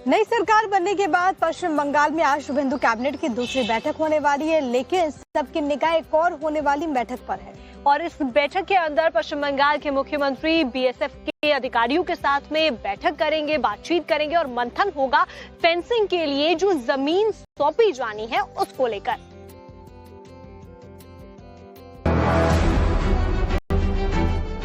नई सरकार बनने के बाद पश्चिम बंगाल में आज शुभेंदु कैबिनेट की दूसरी बैठक होने वाली है, लेकिन सबकी निगाह एक और होने वाली बैठक पर है। और इस बैठक के अंदर पश्चिम बंगाल के मुख्यमंत्री बीएसएफ के अधिकारियों के साथ में बैठक करेंगे, बातचीत करेंगे और मंथन होगा फेंसिंग के लिए जो जमीन सौंपी जानी है उसको लेकर।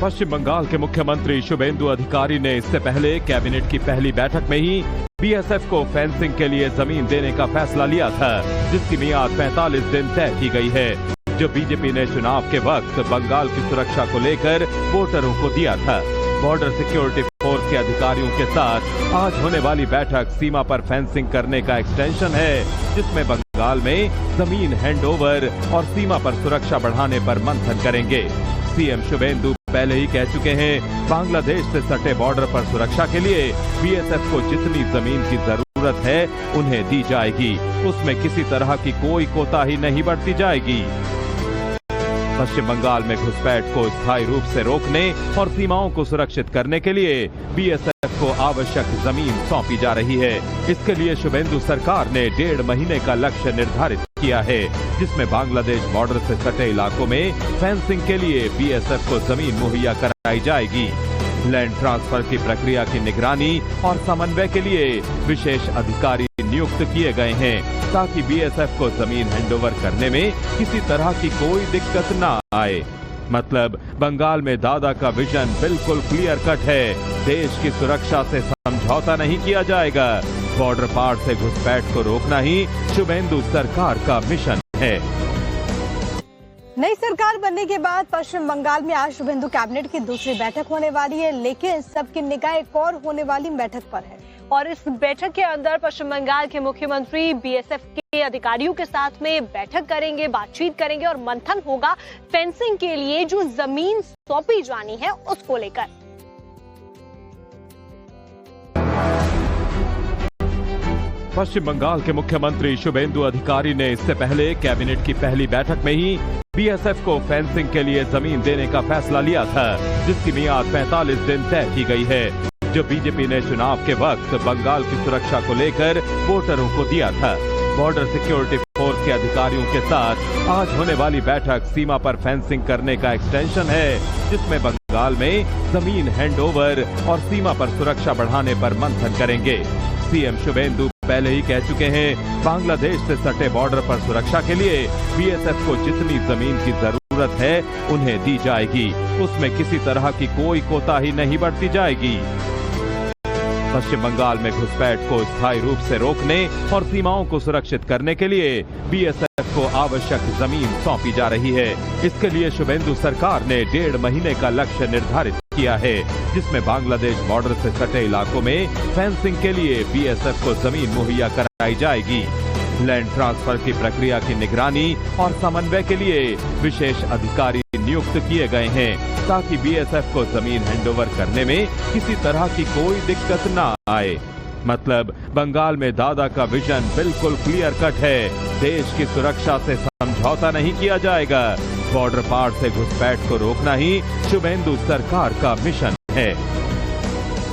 पश्चिम बंगाल के मुख्यमंत्री शुभेंदु अधिकारी ने इससे पहले कैबिनेट की पहली बैठक में ही बीएसएफ को फेंसिंग के लिए जमीन देने का फैसला लिया था, जिसकी मियाद 45 दिन तय की गई है, जो बीजेपी ने चुनाव के वक्त बंगाल की सुरक्षा को लेकर वोटरों को दिया था। बॉर्डर सिक्योरिटी फोर्स के अधिकारियों के साथ आज होने वाली बैठक सीमा पर फेंसिंग करने का एक्सटेंशन है, जिसमें बंगाल में जमीन हैंडओवर और सीमा पर सुरक्षा बढ़ाने पर मंथन करेंगे। सीएम शुभेंदु पहले ही कह चुके हैं, बांग्लादेश से सटे बॉर्डर पर सुरक्षा के लिए बीएसएफ को जितनी जमीन की जरूरत है उन्हें दी जाएगी, उसमें किसी तरह की कोई कोताही नहीं बरती जाएगी। पश्चिम बंगाल में घुसपैठ को स्थायी रूप से रोकने और सीमाओं को सुरक्षित करने के लिए बीएसएफ को आवश्यक जमीन सौंपी जा रही है। इसके लिए शुभेंदु सरकार ने 1.5 महीने का लक्ष्य निर्धारित किया है, जिसमें बांग्लादेश बॉर्डर से सटे इलाकों में फेंसिंग के लिए बीएसएफ को जमीन मुहैया कराई जाएगी। लैंड ट्रांसफर की प्रक्रिया की निगरानी और समन्वय के लिए विशेष अधिकारी नियुक्त किए गए हैं, ताकि बीएसएफ को जमीन हैंडओवर करने में किसी तरह की कोई दिक्कत न आए। मतलब बंगाल में दादा का विजन बिल्कुल क्लियर कट है, देश की सुरक्षा से समझौता नहीं किया जाएगा। बॉर्डर पार से घुसपैठ को रोकना ही शुभेंदु सरकार का मिशन है। नई सरकार बनने के बाद पश्चिम बंगाल में आज शुभेंदु कैबिनेट की दूसरी बैठक होने वाली है, लेकिन सबकी निगाह एक और होने वाली बैठक पर है। और इस बैठक के अंदर पश्चिम बंगाल के मुख्यमंत्री बीएसएफ के अधिकारियों के साथ में बैठक करेंगे, बातचीत करेंगे और मंथन होगा फेंसिंग के लिए जो जमीन सौंपी जानी है उसको लेकर। पश्चिम बंगाल के मुख्यमंत्री शुभेंदु अधिकारी ने इससे पहले कैबिनेट की पहली बैठक में ही बीएसएफ को फेंसिंग के लिए जमीन देने का फैसला लिया था, जिसकी मियाद 45 दिन तय की गई है, जो बीजेपी ने चुनाव के वक्त बंगाल की सुरक्षा को लेकर वोटरों को दिया था। बॉर्डर सिक्योरिटी फोर्स के अधिकारियों के साथ आज होने वाली बैठक सीमा पर फेंसिंग करने का एक्सटेंशन है, जिसमें बंगाल में जमीन हैंडओवर और सीमा पर सुरक्षा बढ़ाने पर मंथन करेंगे। सीएम शुभेंदु पहले ही कह चुके हैं, बांग्लादेश से सटे बॉर्डर पर सुरक्षा के लिए बीएसएफ को जितनी जमीन की जरूरत है उन्हें दी जाएगी, उसमें किसी तरह की कोई कोताही नहीं बरती जाएगी। पश्चिम बंगाल में घुसपैठ को स्थायी रूप से रोकने और सीमाओं को सुरक्षित करने के लिए बीएसएफ को आवश्यक जमीन सौंपी जा रही है। इसके लिए शुभेंदु सरकार ने 1.5 महीने का लक्ष्य निर्धारित किया है, जिसमें बांग्लादेश बॉर्डर से सटे इलाकों में फेंसिंग के लिए बीएसएफ को जमीन मुहैया कराई जाएगी। लैंड ट्रांसफर की प्रक्रिया की निगरानी और समन्वय के लिए विशेष अधिकारी नियुक्त किए गए हैं, ताकि बीएसएफ को जमीन हैंडओवर करने में किसी तरह की कोई दिक्कत न आए। मतलब बंगाल में दादा का विजन बिल्कुल क्लियर कट है, देश की सुरक्षा से समझौता नहीं किया जाएगा। बॉर्डर पार से घुसपैठ को रोकना ही शुभेंदु सरकार का मिशन है।